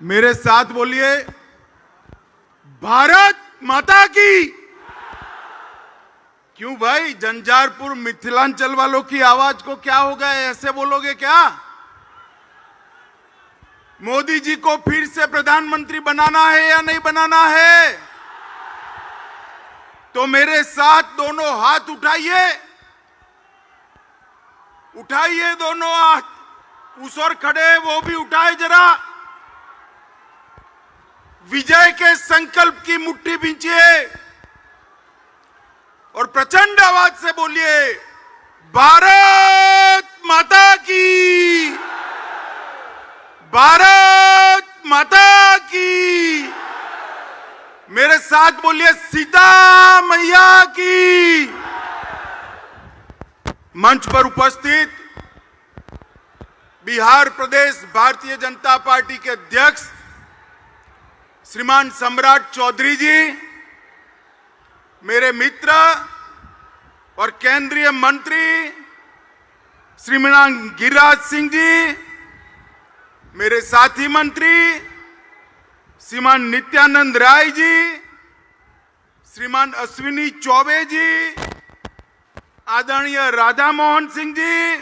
मेरे साथ बोलिए, भारत माता की। क्यों भाई, झंझारपुर मिथिलांचल वालों की आवाज को क्या हो गया, ऐसे बोलोगे क्या? मोदी जी को फिर से प्रधानमंत्री बनाना है या नहीं बनाना है? तो मेरे साथ दोनों हाथ उठाइए, उठाइए दोनों हाथ। उस ओर खड़े वो भी उठाए जरा। विजय के संकल्प की मुट्ठी भींचिए और प्रचंड आवाज से बोलिए, भारत माता की, भारत माता की। मेरे साथ बोलिए, सीता मैया की। मंच पर उपस्थित बिहार प्रदेश भारतीय जनता पार्टी के अध्यक्ष श्रीमान सम्राट चौधरी जी, मेरे मित्र और केंद्रीय मंत्री श्रीमान गिरिराज सिंह जी, मेरे साथी मंत्री श्रीमान नित्यानंद राय जी, श्रीमान अश्विनी चौबे जी, आदरणीय राधा मोहन सिंह जी,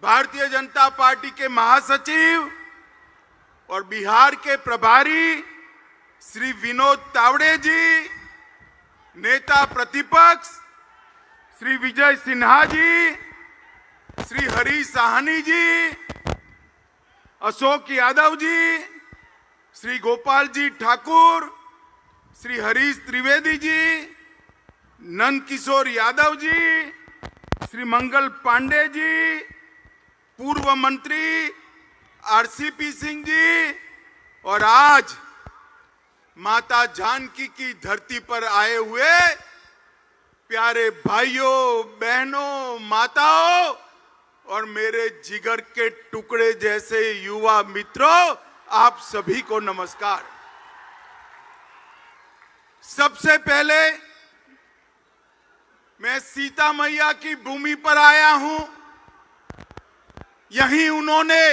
भारतीय जनता पार्टी के महासचिव और बिहार के प्रभारी श्री विनोद तावड़े जी, नेता प्रतिपक्ष श्री विजय सिन्हा जी, श्री हरीश साहनी जी, अशोक यादव जी, श्री गोपाल जी ठाकुर, श्री हरीश त्रिवेदी जी, नंद किशोर यादव जी, श्री मंगल पांडे जी, पूर्व मंत्री आरसीपी सिंह जी, और आज माता जानकी की धरती पर आए हुए प्यारे भाइयों बहनों माताओं और मेरे जिगर के टुकड़े जैसे युवा मित्रों, आप सभी को नमस्कार। सबसे पहले मैं सीता मैया की भूमि पर आया हूं। यहीं उन्होंने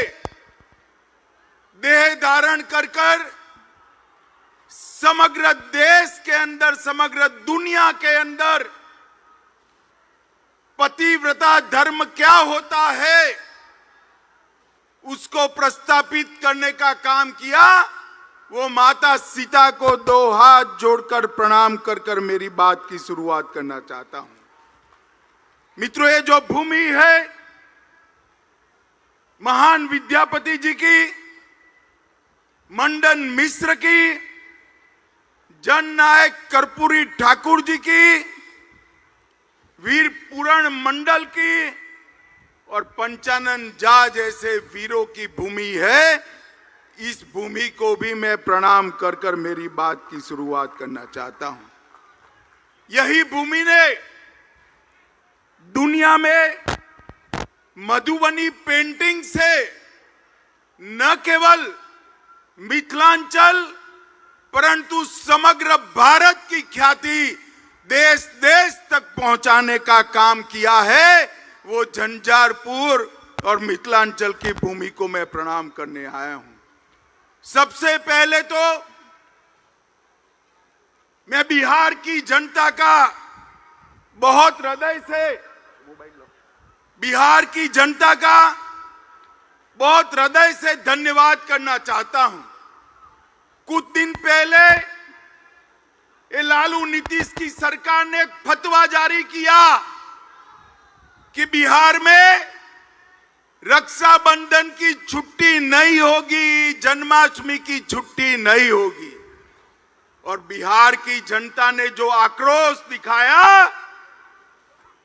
देह धारण कर समग्र देश के अंदर, समग्र दुनिया के अंदर पतिव्रता धर्म क्या होता है उसको प्रस्थापित करने का काम किया। वो माता सीता को दो हाथ जोड़कर प्रणाम कर मेरी बात की शुरुआत करना चाहता हूं। मित्रों, ये जो भूमि है महान विद्यापति जी की, मंडन मिश्र की, जननायक कर्पूरी ठाकुर जी की, वीर पूरण मंडल की और पंचानन झा जैसे वीरों की भूमि है। इस भूमि को भी मैं प्रणाम कर मेरी बात की शुरुआत करना चाहता हूं। यही भूमि ने दुनिया में मधुबनी पेंटिंग से न केवल मिथिलांचल परंतु समग्र भारत की ख्याति देश देश तक पहुंचाने का काम किया है। वो झंझारपुर और मिथिलांचल की भूमि को मैं प्रणाम करने आया हूं। सबसे पहले तो मैं बिहार की जनता का बहुत हृदय से, बिहार की जनता का बहुत हृदय से धन्यवाद करना चाहता हूं। कुछ दिन पहले ये लालू नीतीश की सरकार ने एक फतवा जारी किया कि बिहार में रक्षाबंधन की छुट्टी नहीं होगी, जन्माष्टमी की छुट्टी नहीं होगी। और बिहार की जनता ने जो आक्रोश दिखाया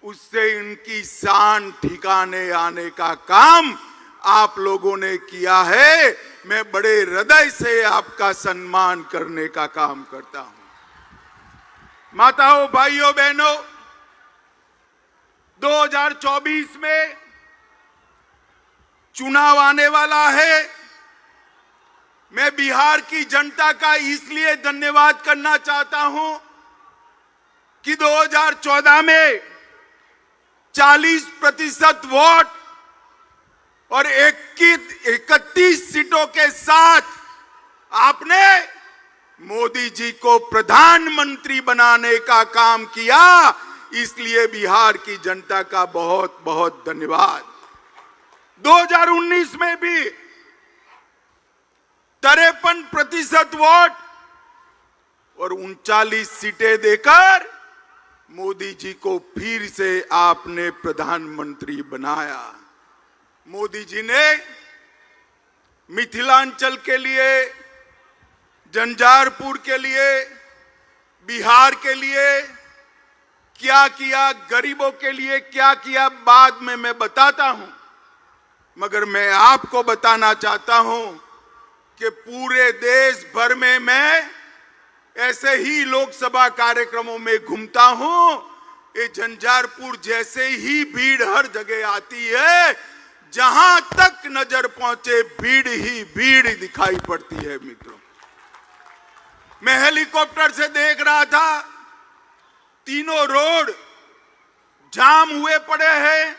उससे इनकी शान ठिकाने आने का काम आप लोगों ने किया है। मैं बड़े हृदय से आपका सम्मान करने का काम करता हूं। माताओं, भाइयों, बहनों, 2024 में चुनाव आने वाला है। मैं बिहार की जनता का इसलिए धन्यवाद करना चाहता हूं कि 2014 में 40% वोट और 31 सीटों के साथ आपने मोदी जी को प्रधानमंत्री बनाने का काम किया, इसलिए बिहार की जनता का बहुत बहुत धन्यवाद। 2019 में भी 53% वोट और 39 सीटें देकर मोदी जी को फिर से आपने प्रधानमंत्री बनाया। मोदी जी ने मिथिलांचल के लिए, झंझारपुर के लिए, बिहार के लिए क्या किया, गरीबों के लिए क्या किया, बाद में मैं बताता हूं। मगर मैं आपको बताना चाहता हूं कि पूरे देश भर में मैं ऐसे ही लोकसभा कार्यक्रमों में घूमता हूं। ये झंझारपुर जैसे ही भीड़ हर जगह आती है, जहां तक नजर पहुंचे भीड़ ही भीड़ दिखाई पड़ती है। मित्रों, मैं हेलीकॉप्टर से देख रहा था, तीनों रोड जाम हुए पड़े हैं,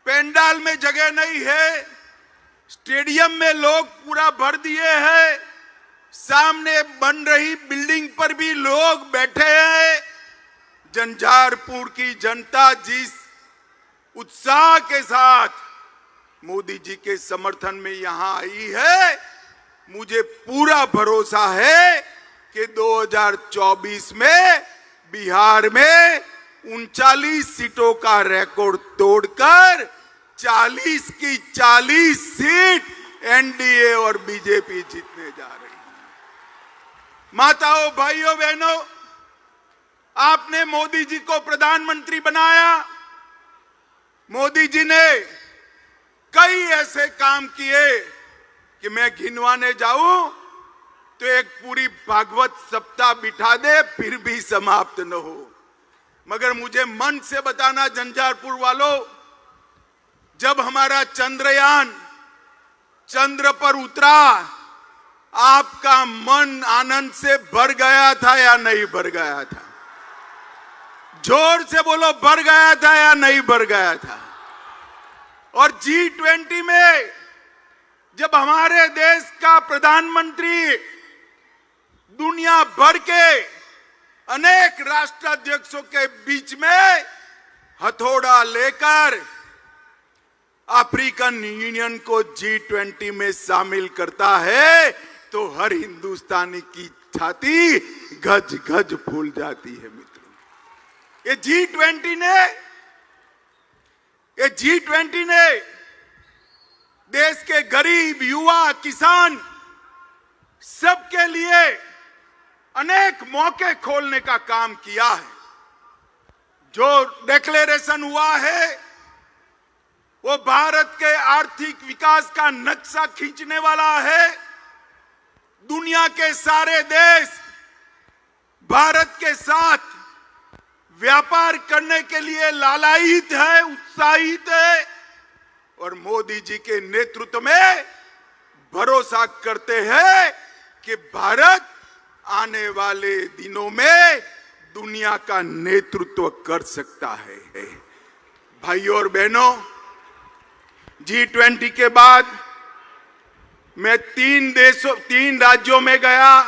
पेंडाल में जगह नहीं है, स्टेडियम में लोग पूरा भर दिए हैं, सामने बन रही बिल्डिंग पर भी लोग बैठे हैं। झंझारपुर की जनता जिस उत्साह के साथ मोदी जी के समर्थन में यहां आई है, मुझे पूरा भरोसा है कि 2024 में बिहार में 39 सीटों का रिकॉर्ड तोड़कर 40 की 40 सीट एनडीए और बीजेपी जीतने जा रही है। माताओं, भाइयों, बहनों, आपने मोदी जी को प्रधानमंत्री बनाया। मोदी जी ने कई ऐसे काम किए कि मैं गिनवाने जाऊं तो एक पूरी भागवत सप्ताह बिठा दे फिर भी समाप्त न हो। मगर मुझे मन से बताना, झंझारपुर वालों, जब हमारा चंद्रयान चंद्र पर उतरा, आपका मन आनंद से भर गया था या नहीं भर गया था? जोर से बोलो, भर गया था या नहीं भर गया था? और G20 में जब हमारे देश का प्रधानमंत्री दुनिया भर के अनेक राष्ट्राध्यक्षों के बीच में हथौड़ा लेकर अफ्रीकन यूनियन को G20 में शामिल करता है, तो हर हिंदुस्तानी की छाती गज गज फूल जाती है। मित्रों, ये G20 ने देश के गरीब, युवा, किसान सबके लिए अनेक मौके खोलने का काम किया है। जो डिक्लेरेशन हुआ है वो भारत के आर्थिक विकास का नक्शा खींचने वाला है। दुनिया के सारे देश भारत के साथ व्यापार करने के लिए लालायित है, उत्साहित है, और मोदी जी के नेतृत्व में भरोसा करते हैं कि भारत आने वाले दिनों में दुनिया का नेतृत्व कर सकता है। भाइयों और बहनों, G20 के बाद मैं 3 राज्यों में गया।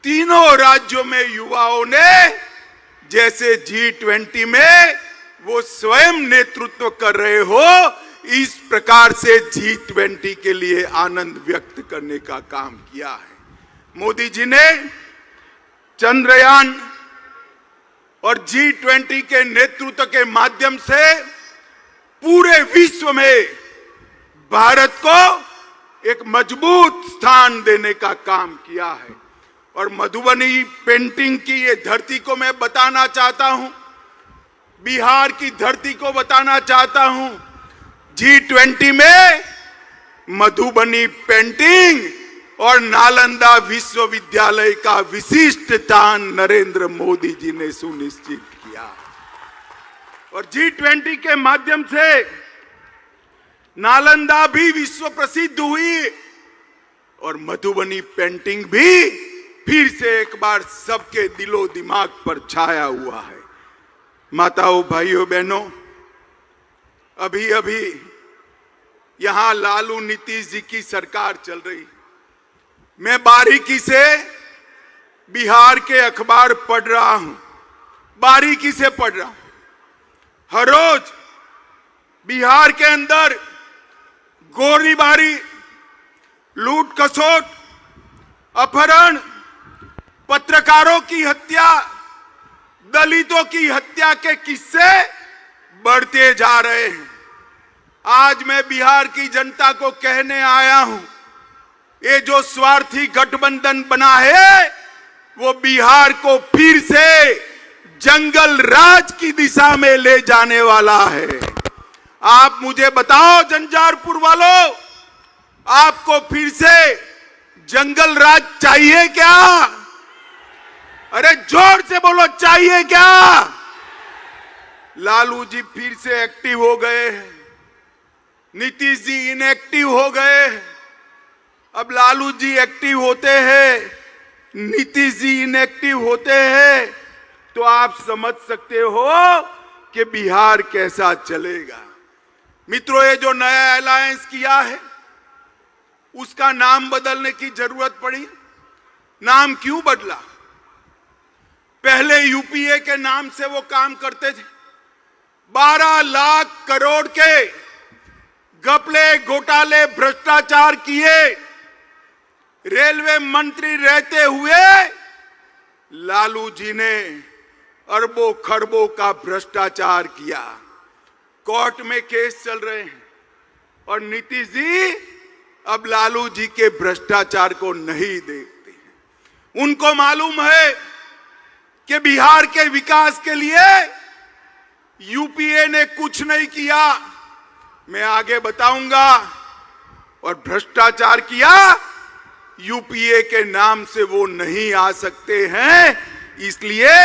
तीनों राज्यों में युवाओं ने जैसे G20 में वो स्वयं नेतृत्व कर रहे हो, इस प्रकार से G20 के लिए आनंद व्यक्त करने का काम किया है। मोदी जी ने चंद्रयान और G20 के नेतृत्व के माध्यम से पूरे विश्व में भारत को एक मजबूत स्थान देने का काम किया है। और मधुबनी पेंटिंग की ये धरती को मैं बताना चाहता हूं, बिहार की धरती को बताना चाहता हूं। G20 में मधुबनी पेंटिंग और नालंदा विश्वविद्यालय का विशिष्ट स्थान नरेंद्र मोदी जी ने सुनिश्चित किया। और G20 के माध्यम से नालंदा भी विश्व प्रसिद्ध हुई और मधुबनी पेंटिंग भी फिर से एक बार सबके दिलो दिमाग पर छाया हुआ है। माताओं, भाइयों, बहनों, अभी अभी यहां लालू नीतीश जी की सरकार चल रही। मैं बारीकी से बिहार के अखबार पढ़ रहा हूं, बारीकी से पढ़ रहा हूं। हर रोज बिहार के अंदर गोलीबारी, लूट खसोट, अपहरण, पत्रकारों की हत्या, दलितों की हत्या के किस्से बढ़ते जा रहे हैं। आज मैं बिहार की जनता को कहने आया हूं, ये जो स्वार्थी गठबंधन बना है वो बिहार को फिर से जंगल राज की दिशा में ले जाने वाला है। आप मुझे बताओ झंझारपुर वालों, आपको फिर से जंगल राज चाहिए क्या? अरे जोर से बोलो, चाहिए क्या? लालू जी फिर से एक्टिव हो गए हैं, नीतीश जी इनएक्टिव हो गए हैं। अब लालू जी एक्टिव होते हैं, नीतीश जी इनएक्टिव होते हैं, तो आप समझ सकते हो कि बिहार कैसा चलेगा। मित्रों, ये जो नया अलायंस किया है उसका नाम बदलने की जरूरत पड़ी। नाम क्यों बदला? पहले यूपीए के नाम से वो काम करते थे। 12 लाख करोड़ के घपले, घोटाले, भ्रष्टाचार किए। रेलवे मंत्री रहते हुए लालू जी ने अरबों खरबों का भ्रष्टाचार किया। कोर्ट में केस चल रहे हैं और नीतीश जी अब लालू जी के भ्रष्टाचार को नहीं देखते हैं। उनको मालूम है कि बिहार के विकास के लिए यूपीए ने कुछ नहीं किया। मैं आगे बताऊंगा। और भ्रष्टाचार किया, यूपीए के नाम से वो नहीं आ सकते हैं, इसलिए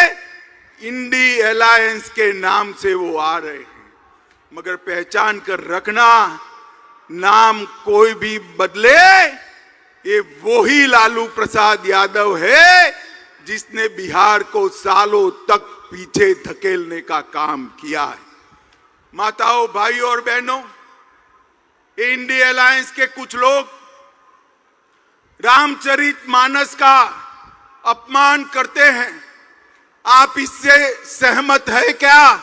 इंडी अलायंस के नाम से वो आ रहे हैं। मगर पहचान कर रखना, नाम कोई भी बदले, ये वही लालू प्रसाद यादव है जिसने बिहार को सालों तक पीछे धकेलने का काम किया है। माताओं, भाइयों और बहनों, इंडी अलायंस के कुछ लोग रामचरितमानस का अपमान करते हैं। आप इससे सहमत है क्या?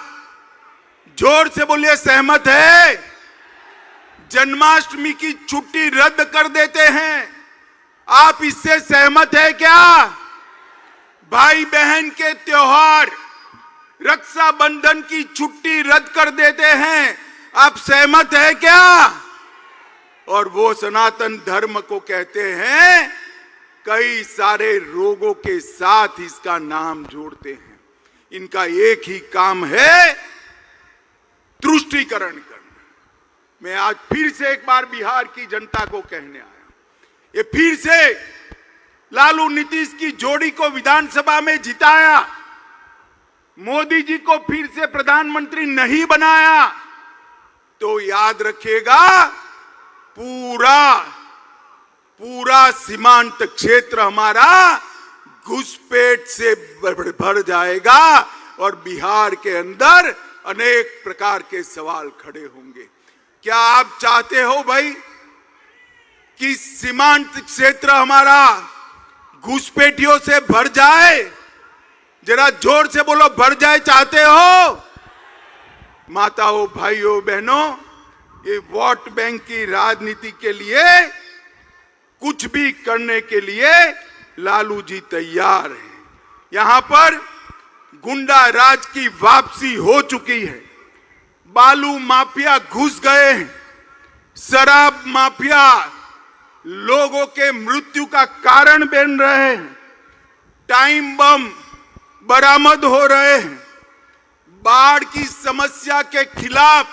जोर से बोलिए, सहमत है? जन्माष्टमी की छुट्टी रद्द कर देते हैं, आप इससे सहमत है क्या? भाई बहन के त्योहार, रक्षाबंधन की छुट्टी रद्द कर देते हैं, आप सहमत है क्या? और वो सनातन धर्म को कहते हैं, कई सारे रोगों के साथ इसका नाम जोड़ते हैं। इनका एक ही काम है, तुष्टीकरण करना। मैं आज फिर से एक बार बिहार की जनता को कहने आया, ये फिर से लालू नीतीश की जोड़ी को विधानसभा में जिताया, मोदी जी को फिर से प्रधानमंत्री नहीं बनाया, तो याद रखिएगा पूरा सीमांत क्षेत्र हमारा घुसपैठ से भर जाएगा और बिहार के अंदर अनेक प्रकार के सवाल खड़े होंगे। क्या आप चाहते हो भाई कि सीमांत क्षेत्र हमारा घुसपैठियों से भर जाए? जरा जोर से बोलो, भर जाए चाहते हो? माताओं, भाइयों, बहनों, ये वोट बैंक की राजनीति के लिए कुछ भी करने के लिए लालू जी तैयार हैं। यहां पर गुंडा राज की वापसी हो चुकी है। बालू माफिया घुस गए हैं, शराब माफिया लोगों के मृत्यु का कारण बन रहे हैं, टाइम बम बरामद हो रहे हैं। बाढ़ की समस्या के खिलाफ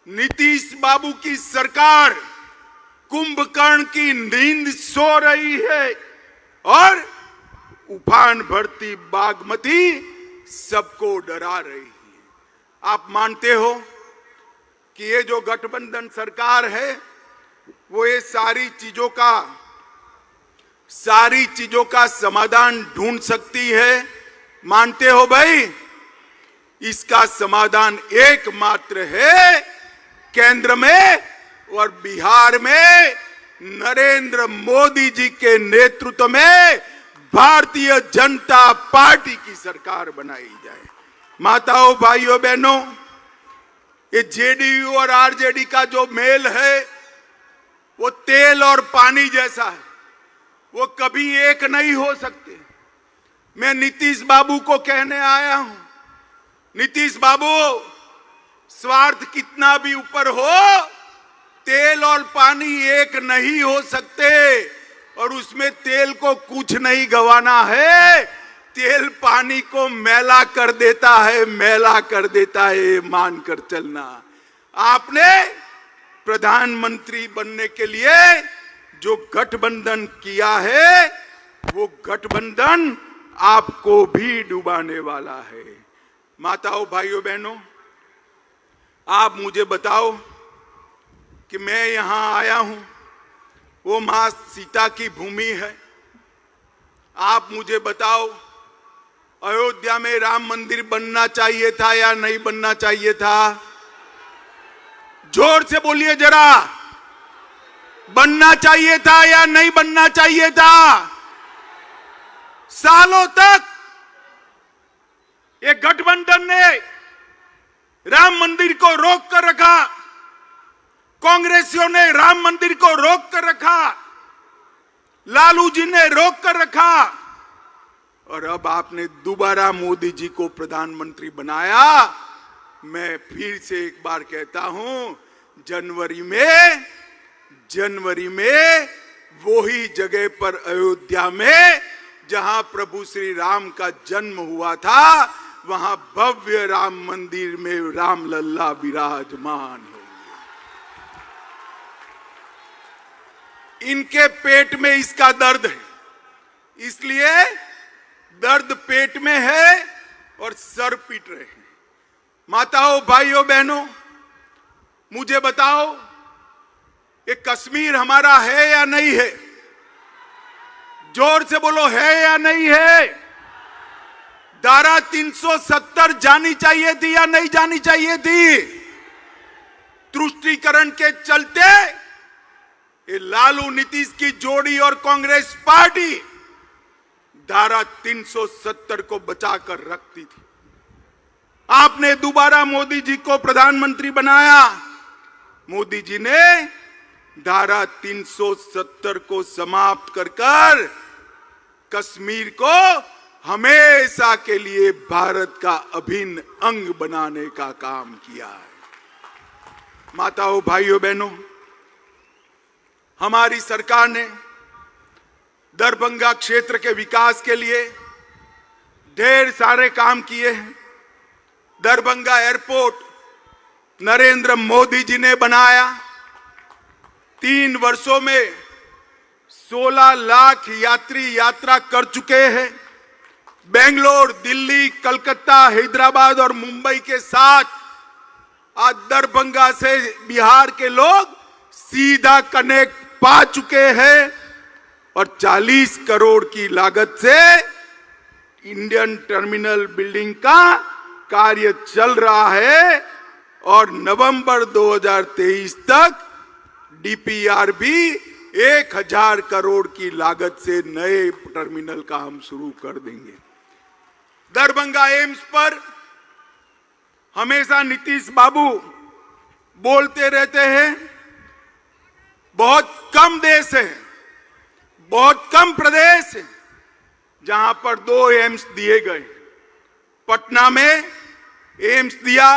नीतीश बाबू की सरकार कुंभकर्ण की नींद सो रही है और उफान भरती बागमती सबको डरा रही है। आप मानते हो कि ये जो गठबंधन सरकार है वो ये सारी चीजों का समाधान ढूंढ सकती है? मानते हो भाई? इसका समाधान एकमात्र है, केंद्र में और बिहार में नरेंद्र मोदी जी के नेतृत्व में भारतीय जनता पार्टी की सरकार बनाई जाए। माताओं, भाइयों, बहनों, ये जेडीयू और आरजेडी का जो मेल है वो तेल और पानी जैसा है, वो कभी एक नहीं हो सकते। मैं नीतीश बाबू को कहने आया हूं, नीतीश बाबू, स्वार्थ कितना भी ऊपर हो, तेल और पानी एक नहीं हो सकते, और उसमें तेल को कुछ नहीं गंवाना है, तेल पानी को मैला कर देता है, मैला कर देता है, मानकर चलना। आपने प्रधानमंत्री बनने के लिए जो गठबंधन किया है, वो गठबंधन आपको भी डुबाने वाला है। माताओं, भाइयों, बहनों, आप मुझे बताओ कि मैं यहां आया हूं, वो मां सीता की भूमि है। आप मुझे बताओ, अयोध्या में राम मंदिर बनना चाहिए था या नहीं बनना चाहिए था? जोर से बोलिए जरा, बनना चाहिए था या नहीं बनना चाहिए था? सालों तक ये गठबंधन ने राम मंदिर को रोक कर रखा, कांग्रेसियों ने राम मंदिर को रोक कर रखा, लालू जी ने रोक कर रखा, और अब आपने दोबारा मोदी जी को प्रधानमंत्री बनाया। मैं फिर से एक बार कहता हूं, जनवरी में वही जगह पर अयोध्या में जहां प्रभु श्री राम का जन्म हुआ था, वहां भव्य राम मंदिर में राम लल्ला विराजमान होंगे। इनके पेट में इसका दर्द है, इसलिए दर्द पेट में है और सर पीट रहे हैं। माताओं, भाइयों, बहनों, मुझे बताओ, ये कश्मीर हमारा है या नहीं है? जोर से बोलो, है या नहीं है? धारा 370 जानी चाहिए थी या नहीं जानी चाहिए थी? तुष्टीकरण के चलते ये लालू नीतीश की जोड़ी और कांग्रेस पार्टी धारा 370 को बचाकर रखती थी। आपने दोबारा मोदी जी को प्रधानमंत्री बनाया। मोदी जी ने धारा 370 को समाप्त कर कश्मीर को हमेशा के लिए भारत का अभिन्न अंग बनाने का काम किया है। माताओं, भाइयों, बहनों, हमारी सरकार ने दरभंगा क्षेत्र के विकास के लिए ढेर सारे काम किए हैं। दरभंगा एयरपोर्ट नरेंद्र मोदी जी ने बनाया। 3 वर्षों में 16 लाख यात्री यात्रा कर चुके हैं। बेंगलोर, दिल्ली, कलकत्ता, हैदराबाद और मुंबई के साथ आज दरभंगा से बिहार के लोग सीधा कनेक्ट पा चुके हैं, और 40 करोड़ की लागत से इंडियन टर्मिनल बिल्डिंग का कार्य चल रहा है, और नवंबर 2023 तक डीपीआर भी 1000 करोड़ की लागत से नए टर्मिनल का हम शुरू कर देंगे। दरभंगा एम्स पर हमेशा नीतीश बाबू बोलते रहते हैं, बहुत कम देश है, बहुत कम प्रदेश है जहां पर 2 एम्स दिए गए। पटना में एम्स दिया,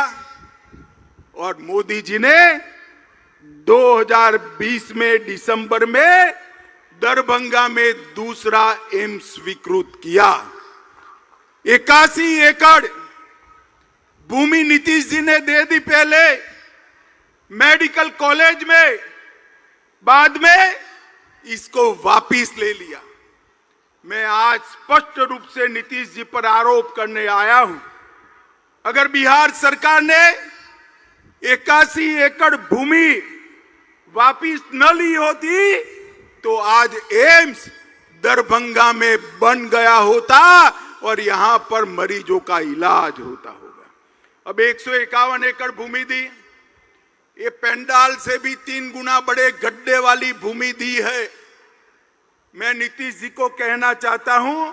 और मोदी जी ने 2020 में दिसंबर में दरभंगा में दूसरा एम्स स्वीकृत किया। 81 एकड़ भूमि नीतीश जी ने दे दी पहले मेडिकल कॉलेज में, बाद में इसको वापिस ले लिया। मैं आज स्पष्ट रूप से नीतीश जी पर आरोप करने आया हूं, अगर बिहार सरकार ने 81 एकड़ भूमि वापिस न ली होती तो आज एम्स दरभंगा में बन गया होता और यहां पर मरीजों का इलाज होता होगा। अब 151 एकड़ भूमि दी, ये पंडाल से भी 3 गुना बड़े गड्ढे वाली भूमि दी है। मैं नीतीश जी को कहना चाहता हूं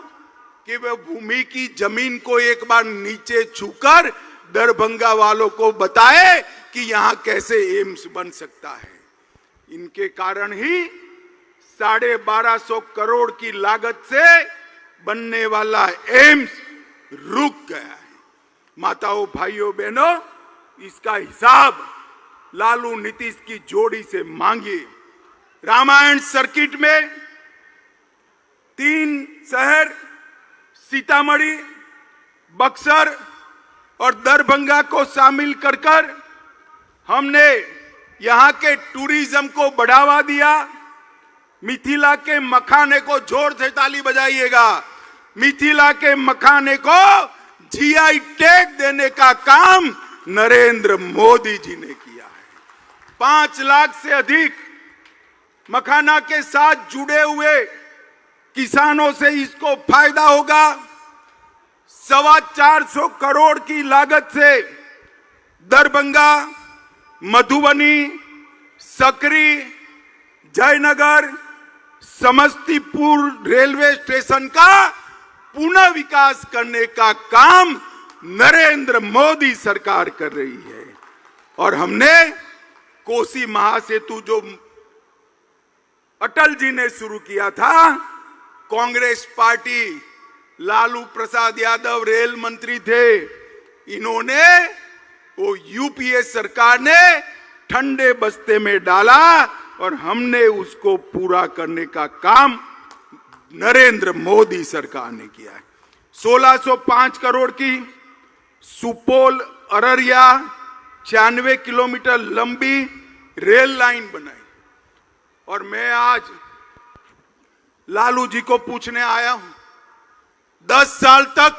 कि वे भूमि की जमीन को एक बार नीचे छूकर दरभंगा वालों को बताए कि यहां कैसे एम्स बन सकता है। इनके कारण ही 1250 करोड़ की लागत से बनने वाला एम्स रुक गया है। माताओं, भाइयों, बहनों, इसका हिसाब लालू नीतीश की जोड़ी से मांगिए। रामायण सर्किट में 3 शहर सीतामढ़ी, बक्सर और दरभंगा को शामिल कर हमने यहां के टूरिज्म को बढ़ावा दिया। मिथिला के मखाने को, जोर से ताली बजाइएगा, मिथिला के मखाने को जीआई टैग देने का काम नरेंद्र मोदी जी ने किया है। 5 लाख से अधिक मखाना के साथ जुड़े हुए किसानों से इसको फायदा होगा। 425 करोड़ की लागत से दरभंगा, मधुबनी, सकरी, जयनगर, समस्तीपुर रेलवे स्टेशन का पुनः विकास करने का काम नरेंद्र मोदी सरकार कर रही है। और हमने कोसी महासेतु जो अटल जी ने शुरू किया था, कांग्रेस पार्टी, लालू प्रसाद यादव रेल मंत्री थे, इन्होंने वो यूपीए सरकार ने ठंडे बस्ते में डाला और हमने उसको पूरा करने का काम नरेंद्र मोदी सरकार ने किया है। 1605 करोड़ की सुपौल अररिया 96 किलोमीटर लंबी रेल लाइन बनाई। और मैं आज लालू जी को पूछने आया हूं, 10 साल तक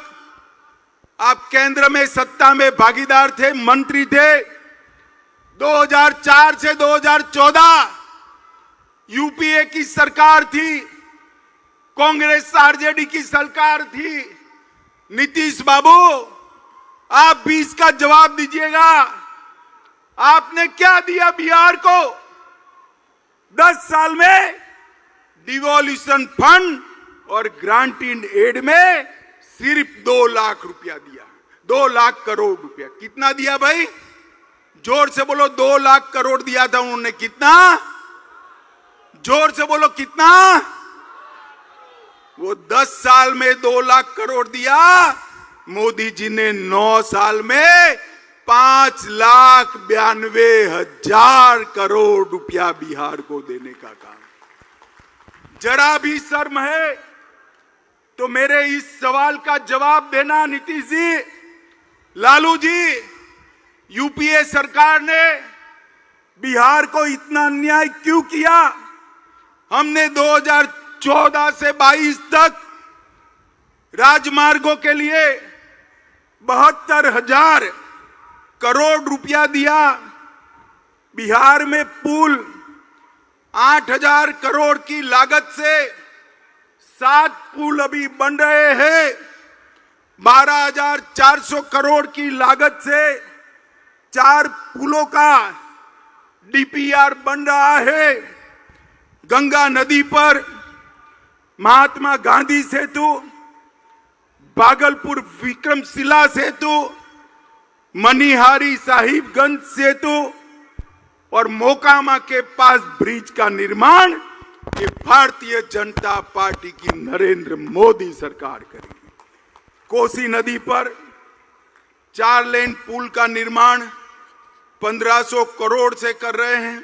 आप केंद्र में सत्ता में भागीदार थे, मंत्री थे। 2004 से 2014 यूपीए की सरकार थी, कांग्रेस आरजेडी की सरकार थी। नीतीश बाबू, आप भी इसका जवाब दीजिएगा, आपने क्या दिया बिहार को? 10 साल में डिवोल्यूशन फंड और ग्रांटेड एड में सिर्फ 2 लाख रुपया दिया, 2 लाख करोड़ रुपया। कितना दिया भाई? जोर से बोलो। 2 लाख करोड़ दिया था उन्होंने। कितना? जोर से बोलो, कितना? वो 10 साल में 2 लाख करोड़ दिया। मोदी जी ने 9 साल में 5,92,000 करोड़ रुपया बिहार को देने का काम। जरा भी शर्म है तो मेरे इस सवाल का जवाब देना नीतीश जी, लालू जी। यूपीए सरकार ने बिहार को इतना अन्याय क्यों किया? हमने 2014 से 22 तक राजमार्गों के लिए 72,000 करोड़ रुपया दिया। बिहार में पुल 8,000 करोड़ की लागत से 7 पुल अभी बन रहे हैं। 12,400 करोड़ की लागत से 4 पुलों का डीपीआर बन रहा है। गंगा नदी पर महात्मा गांधी सेतु, भागलपुर विक्रमशिला सेतु, मनिहारी साहिबगंज सेतु और मोकामा के पास ब्रिज का निर्माण ये भारतीय जनता पार्टी की नरेंद्र मोदी सरकार करेगी। कोसी नदी पर 4 लेन पुल का निर्माण 1500 करोड़ से कर रहे हैं।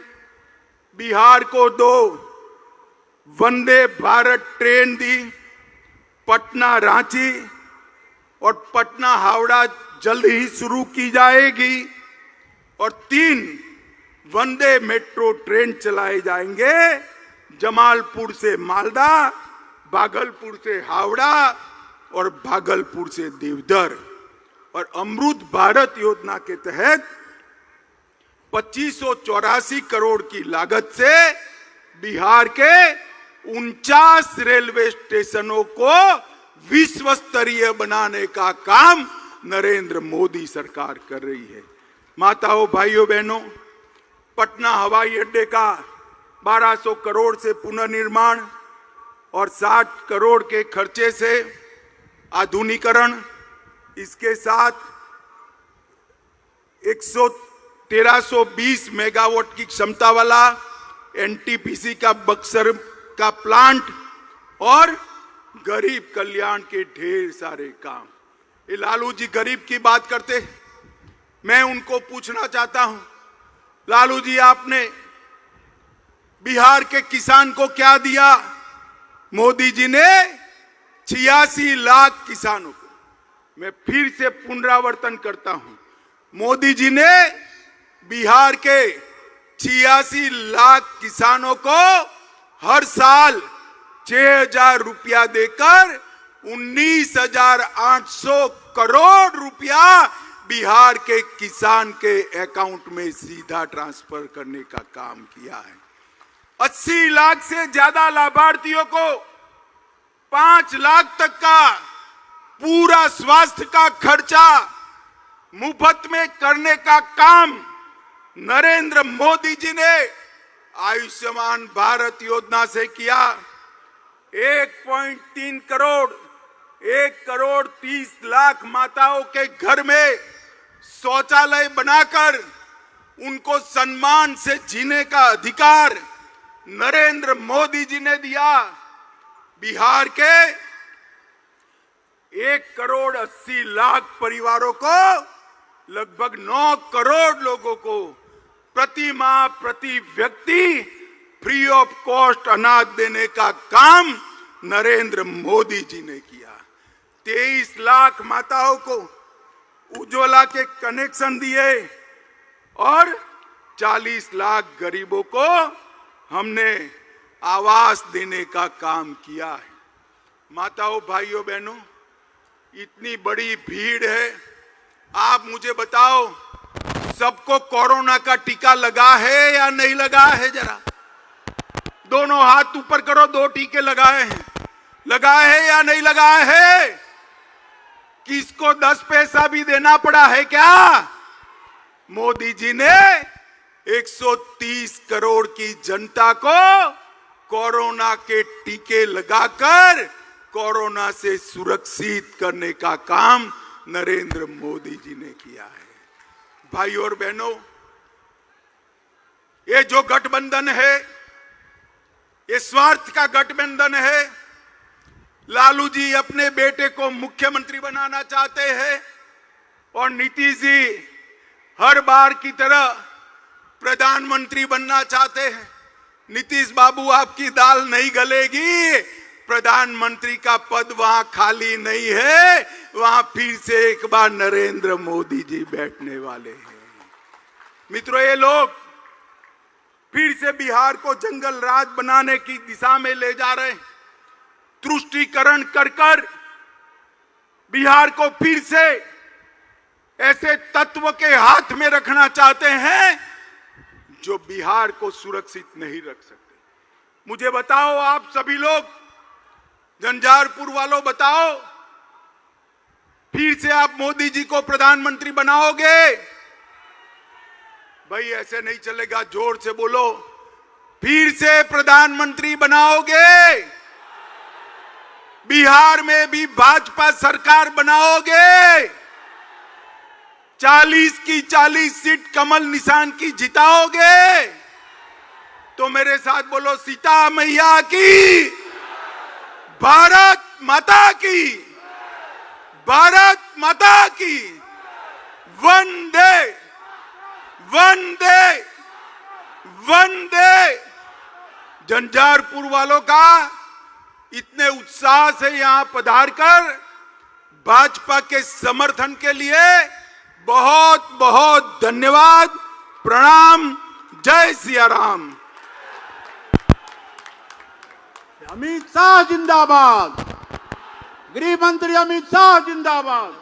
बिहार को 2 वंदे भारत ट्रेन दी, पटना रांची और पटना हावड़ा जल्द ही शुरू की जाएगी और 3 वंदे मेट्रो ट्रेन चलाए जाएंगे, जमालपुर से मालदा, भागलपुर से हावड़ा और भागलपुर से देवधर। और अमृत भारत योजना के तहत 2584 करोड़ की लागत से बिहार के 49 रेलवे स्टेशनों को विश्व स्तरीय बनाने का काम नरेंद्र मोदी सरकार कर रही है। माताओं, भाइयों, बहनों, पटना हवाई अड्डे का 1200 करोड़ से पुनर्निर्माण और 60 करोड़ के खर्चे से आधुनिकीकरण, इसके साथ 1320 मेगावाट की क्षमता वाला एनटीपीसी का बक्सर का प्लांट और गरीब कल्याण के ढेर सारे काम। ये लालू जी गरीब की बात करते, मैं उनको पूछना चाहता हूं, लालू जी आपने बिहार के किसान को क्या दिया? मोदी जी ने 86 लाख किसानों को, मैं फिर से पुनरावर्तन करता हूं, मोदी जी ने बिहार के 86 लाख किसानों को हर साल 6,000 रुपया देकर 19,800 करोड़ रुपया बिहार के किसान के अकाउंट में सीधा ट्रांसफर करने का काम किया है। 80 लाख से ज्यादा लाभार्थियों को 5 लाख तक का पूरा स्वास्थ्य का खर्चा मुफ्त में करने का काम नरेंद्र मोदी जी ने आयुष्मान भारत योजना से किया। 1.3 करोड़ 1,30 लाख माताओं के घर में शौचालय बनाकर उनको सम्मान से जीने का अधिकार नरेंद्र मोदी जी ने दिया। बिहार के 1,80 लाख परिवारों को लगभग 9 करोड़ लोगों को प्रति माह प्रति व्यक्ति फ्री ऑफ कॉस्ट अनाज देने का काम नरेंद्र मोदी जी ने किया। 23 लाख माताओं को उज्ज्वला के कनेक्शन दिए और 40 लाख गरीबों को हमने आवास देने का काम किया है। माताओं, भाइयों, बहनों, इतनी बड़ी भीड़ है, आप मुझे बताओ सबको कोरोना का टीका लगा है या नहीं लगा है? जरा दोनों हाथ ऊपर करो, 2 टीके लगाए हैं, लगाए हैं या नहीं लगाए हैं? किसको 10 पैसा भी देना पड़ा है क्या? मोदी जी ने 130 करोड़ की जनता को कोरोना के टीके लगाकर कोरोना से सुरक्षित करने का काम नरेंद्र मोदी जी ने किया है। भाइयों और बहनों, ये जो गठबंधन है, ये स्वार्थ का गठबंधन है। लालू जी अपने बेटे को मुख्यमंत्री बनाना चाहते हैं और नीतीश जी हर बार की तरह प्रधानमंत्री बनना चाहते हैं। नीतीश बाबू, आपकी दाल नहीं गलेगी, प्रधानमंत्री का पद वहां खाली नहीं है, वहां फिर से एक बार नरेंद्र मोदी जी बैठने वाले हैं। मित्रों, ये लोग फिर से बिहार को जंगल राज बनाने की दिशा में ले जा रहे हैं। तुष्टीकरण कर कर बिहार को फिर से ऐसे तत्व के हाथ में रखना चाहते हैं जो बिहार को सुरक्षित नहीं रख सकते। मुझे बताओ, आप सभी लोग, झंझारपुर वालों, बताओ, फिर से आप मोदी जी को प्रधानमंत्री बनाओगे? भाई ऐसे नहीं चलेगा, जोर से बोलो, फिर से प्रधानमंत्री बनाओगे? बिहार में भी भाजपा सरकार बनाओगे? 40 की 40 सीट कमल निशान की जिताओगे? तो मेरे साथ बोलो, सीता मैया की, भारत माता की, भारत माता की, वंदे वंदे वंदे। झंझारपुर वालों का इतने उत्साह से यहां पधार कर भाजपा के समर्थन के लिए बहुत बहुत धन्यवाद, प्रणाम, जय सिया राम। अमित शाह जिंदाबाद, गृह मंत्री अमित शाह जिंदाबाद।